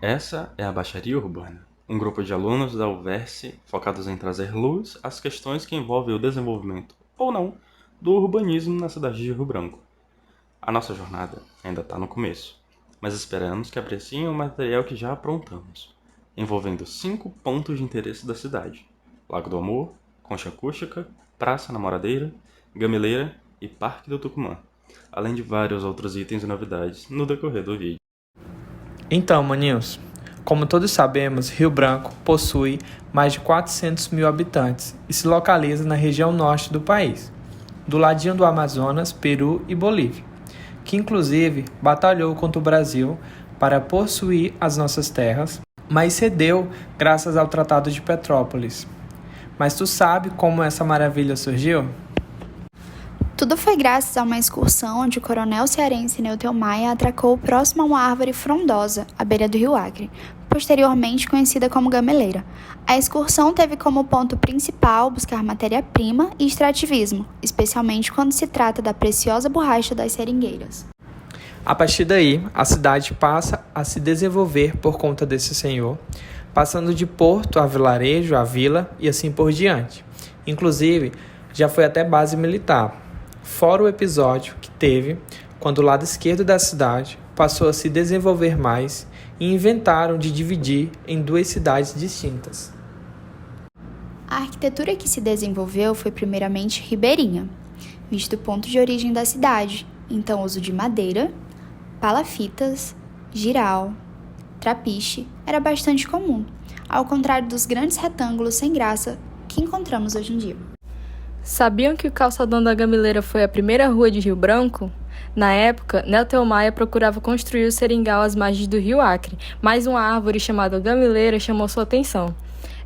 Essa é a Baixaria Urbana, um grupo de alunos da UVERSE focados em trazer luz às questões que envolvem o desenvolvimento, ou não, do urbanismo na cidade de Rio Branco. A nossa jornada ainda está no começo, mas esperamos que apreciem o material que já aprontamos, envolvendo 5 pontos de interesse da cidade: Lago do Amor, Concha Acústica, Praça Namoradeira, Gameleira e Parque do Tucumã, além de vários outros itens e novidades no decorrer do vídeo. Então, maninhos, como todos sabemos, Rio Branco possui mais de 400 mil habitantes e se localiza na região norte do país, do ladinho do Amazonas, Peru e Bolívia, que inclusive batalhou contra o Brasil para possuir as nossas terras, mas cedeu graças ao Tratado de Petrópolis. Mas tu sabe como essa maravilha surgiu? Tudo foi graças a uma excursão onde o coronel cearense Neutel Maia atracou próximo a uma árvore frondosa, à beira do rio Acre, posteriormente conhecida como Gameleira. A excursão teve como ponto principal buscar matéria-prima e extrativismo, especialmente quando se trata da preciosa borracha das seringueiras. A partir daí, a cidade passa a se desenvolver por conta desse senhor, passando de porto a vilarejo, a vila e assim por diante. Inclusive, já foi até base militar. Fora o episódio que teve quando o lado esquerdo da cidade passou a se desenvolver mais e inventaram de dividir em 2 cidades distintas. A arquitetura que se desenvolveu foi primeiramente ribeirinha, visto o ponto de origem da cidade, então uso de madeira, palafitas, giral, trapiche era bastante comum, ao contrário dos grandes retângulos sem graça que encontramos hoje em dia. Sabiam que o calçadão da Gameleira foi a primeira rua de Rio Branco? Na época, Neutel Maia procurava construir o seringal às margens do rio Acre, mas uma árvore chamada Gameleira chamou sua atenção.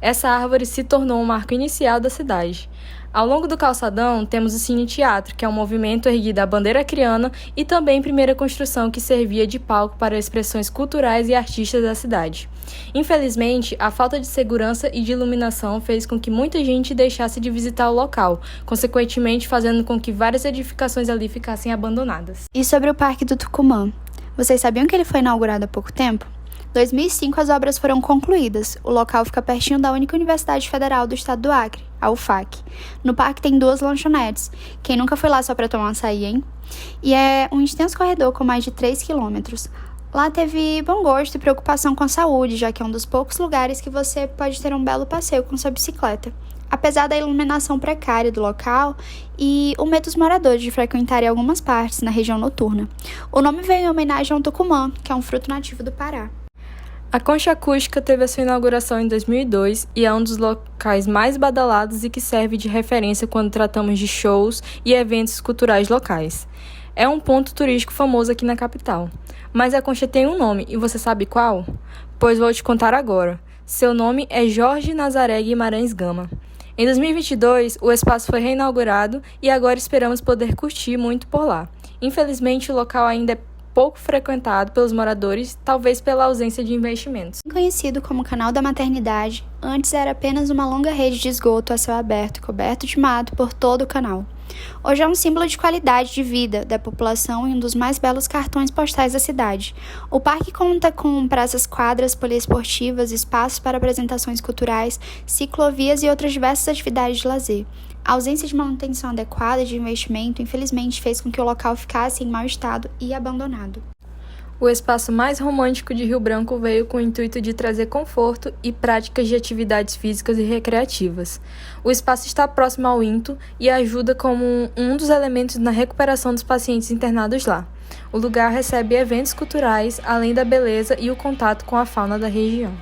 Essa árvore se tornou um marco inicial da cidade. Ao longo do calçadão, temos o Cine Teatro, que é um movimento erguido à bandeira acreana e também primeira construção que servia de palco para expressões culturais e artísticas da cidade. Infelizmente, a falta de segurança e de iluminação fez com que muita gente deixasse de visitar o local, consequentemente fazendo com que várias edificações ali ficassem abandonadas. E sobre o Parque do Tucumã? Vocês sabiam que ele foi inaugurado há pouco tempo? Em 2005, as obras foram concluídas. O local fica pertinho da única Universidade Federal do Estado do Acre, a UFAC. No parque tem 2 lanchonetes. Quem nunca foi lá só para tomar açaí, hein? E é um extenso corredor com mais de 3 quilômetros. Lá teve bom gosto e preocupação com a saúde, já que é um dos poucos lugares que você pode ter um belo passeio com sua bicicleta. Apesar da iluminação precária do local e o medo dos moradores de frequentarem algumas partes na região noturna. O nome veio em homenagem ao tucumã, que é um fruto nativo do Pará. A Concha Acústica teve a sua inauguração em 2002 e é um dos locais mais badalados e que serve de referência quando tratamos de shows e eventos culturais locais. É um ponto turístico famoso aqui na capital. Mas a Concha tem um nome, e você sabe qual? Pois vou te contar agora. Seu nome é Jorge Nazaré Guimarães Gama. Em 2022, o espaço foi reinaugurado e agora esperamos poder curtir muito por lá. Infelizmente, o local ainda é pouco frequentado pelos moradores, talvez pela ausência de investimentos. Conhecido como Canal da Maternidade, antes era apenas uma longa rede de esgoto a céu aberto, coberto de mato por todo o canal. Hoje é um símbolo de qualidade de vida da população e um dos mais belos cartões postais da cidade. O parque conta com praças, quadras poliesportivas, espaços para apresentações culturais, ciclovias e outras diversas atividades de lazer. A ausência de manutenção adequada e de investimento, infelizmente, fez com que o local ficasse em mau estado e abandonado. O espaço mais romântico de Rio Branco veio com o intuito de trazer conforto e práticas de atividades físicas e recreativas. O espaço está próximo ao INTO e ajuda como um dos elementos na recuperação dos pacientes internados lá. O lugar recebe eventos culturais, além da beleza e o contato com a fauna da região.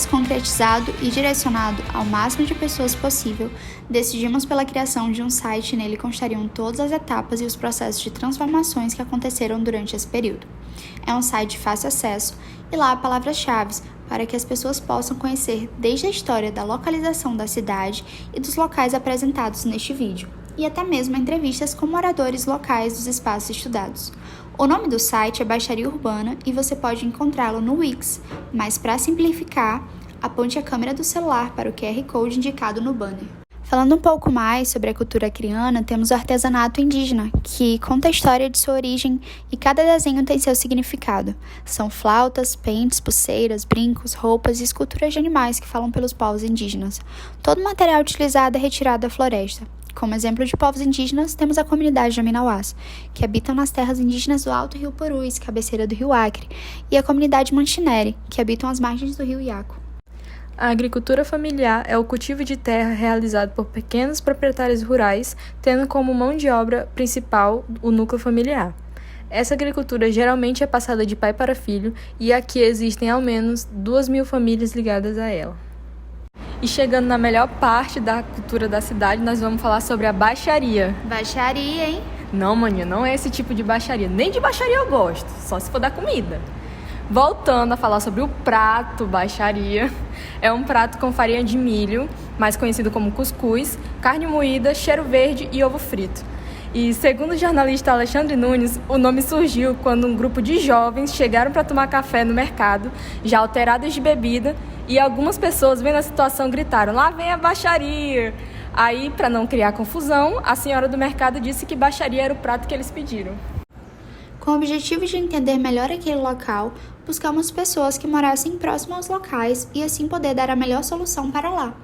fosse concretizado e direcionado ao máximo de pessoas possível, decidimos pela criação de um site. Nele constariam todas as etapas e os processos de transformações que aconteceram durante esse período. É um site de fácil acesso e lá há palavras-chave para que as pessoas possam conhecer desde a história da localização da cidade e dos locais apresentados neste vídeo, e até mesmo entrevistas com moradores locais dos espaços estudados. O nome do site é Baixaria Urbana e você pode encontrá-lo no Wix, mas para simplificar, aponte a câmera do celular para o QR Code indicado no banner. Falando um pouco mais sobre a cultura acriana, temos o artesanato indígena, que conta a história de sua origem e cada desenho tem seu significado. São flautas, pentes, pulseiras, brincos, roupas e esculturas de animais que falam pelos povos indígenas. Todo o material utilizado é retirado da floresta. Como exemplo de povos indígenas, temos a comunidade de Aminauás, que habitam nas terras indígenas do Alto Rio Purus, cabeceira do Rio Acre, e a comunidade Mantinere, que habitam as margens do Rio Iaco. A agricultura familiar é o cultivo de terra realizado por pequenos proprietários rurais, tendo como mão de obra principal o núcleo familiar. Essa agricultura geralmente é passada de pai para filho e aqui existem ao menos 2.000 famílias ligadas a ela. E chegando na melhor parte da cultura da cidade, nós vamos falar sobre a baixaria. Baixaria, hein? Não, maninha, não é esse tipo de baixaria. Nem de baixaria eu gosto, só se for da comida. Voltando a falar sobre o prato baixaria, é um prato com farinha de milho, mais conhecido como cuscuz, carne moída, cheiro verde e ovo frito. E segundo o jornalista Alexandre Nunes, o nome surgiu quando um grupo de jovens chegaram para tomar café no mercado, já alterados de bebida, e algumas pessoas, vendo a situação, gritaram: "Lá vem a baixaria!" Aí, para não criar confusão, a senhora do mercado disse que baixaria era o prato que eles pediram. Com o objetivo de entender melhor aquele local, buscamos pessoas que morassem próximo aos locais e assim poder dar a melhor solução para lá.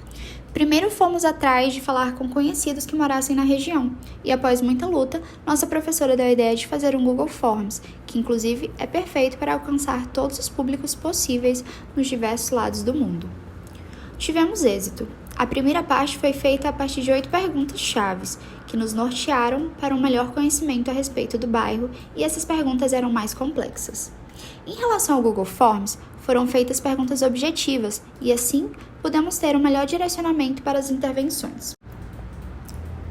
Primeiro fomos atrás de falar com conhecidos que morassem na região e após muita luta, nossa professora deu a ideia de fazer um Google Forms, que inclusive é perfeito para alcançar todos os públicos possíveis nos diversos lados do mundo. Tivemos êxito. A primeira parte foi feita a partir de 8 perguntas-chave, que nos nortearam para um melhor conhecimento a respeito do bairro, e essas perguntas eram mais complexas. Em relação ao Google Forms, foram feitas perguntas objetivas e assim pudemos ter um melhor direcionamento para as intervenções.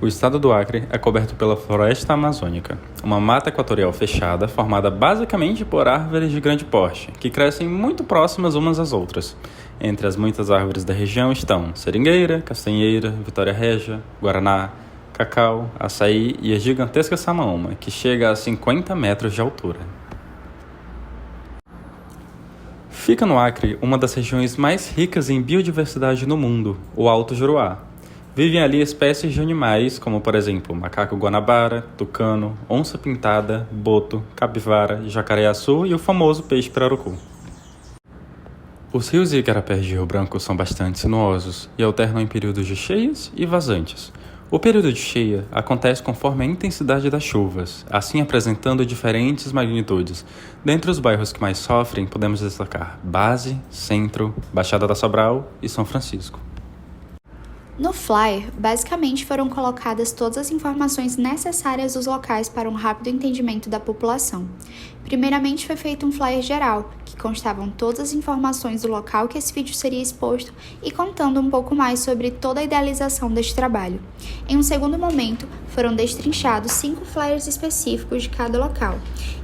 O estado do Acre é coberto pela floresta amazônica, uma mata equatorial fechada formada basicamente por árvores de grande porte, que crescem muito próximas umas às outras. Entre as muitas árvores da região estão seringueira, castanheira, vitória régia, guaraná, cacau, açaí e a gigantesca samaoma, que chega a 50 metros de altura. Fica no Acre uma das regiões mais ricas em biodiversidade no mundo, o Alto Juruá. Vivem ali espécies de animais como, por exemplo, macaco guanabara, tucano, onça-pintada, boto, capivara, jacaré-açu e o famoso peixe pirarucu. Os rios e igarapés de Rio Branco são bastante sinuosos e alternam em períodos de cheias e vazantes. O período de cheia acontece conforme a intensidade das chuvas, assim apresentando diferentes magnitudes. Dentre os bairros que mais sofrem, podemos destacar Base, Centro, Baixada da Sobral e São Francisco. No flyer, basicamente foram colocadas todas as informações necessárias dos locais para um rápido entendimento da população. Primeiramente foi feito um flyer geral, que constavam todas as informações do local que esse vídeo seria exposto e contando um pouco mais sobre toda a idealização deste trabalho. Em um segundo momento, foram destrinchados 5 flyers específicos de cada local,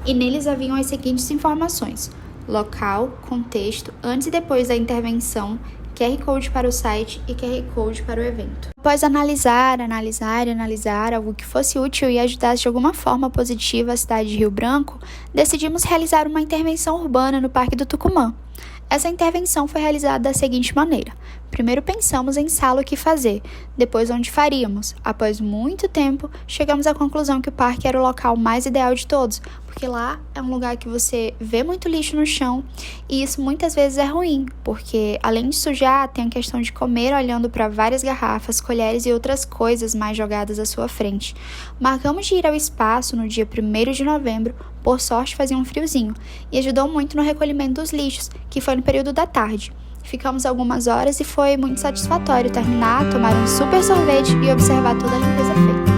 e neles haviam as seguintes informações: local, contexto, antes e depois da intervenção, QR Code para o site e QR Code para o evento. Após analisar algo que fosse útil e ajudasse de alguma forma positiva a cidade de Rio Branco, decidimos realizar uma intervenção urbana no Parque do Tucumã. Essa intervenção foi realizada da seguinte maneira: primeiro pensamos em sala o que fazer, depois onde faríamos. Após muito tempo, chegamos à conclusão que o parque era o local mais ideal de todos, porque lá é um lugar que você vê muito lixo no chão e isso muitas vezes é ruim, porque além de sujar, tem a questão de comer olhando para várias garrafas, colheres e outras coisas mais jogadas à sua frente. Marcamos de ir ao espaço no dia 1º de novembro, por sorte fazia um friozinho, e ajudou muito no recolhimento dos lixos, que foi no período da tarde. Ficamos algumas horas e foi muito satisfatório terminar, tomar um super sorvete e observar toda a limpeza feita.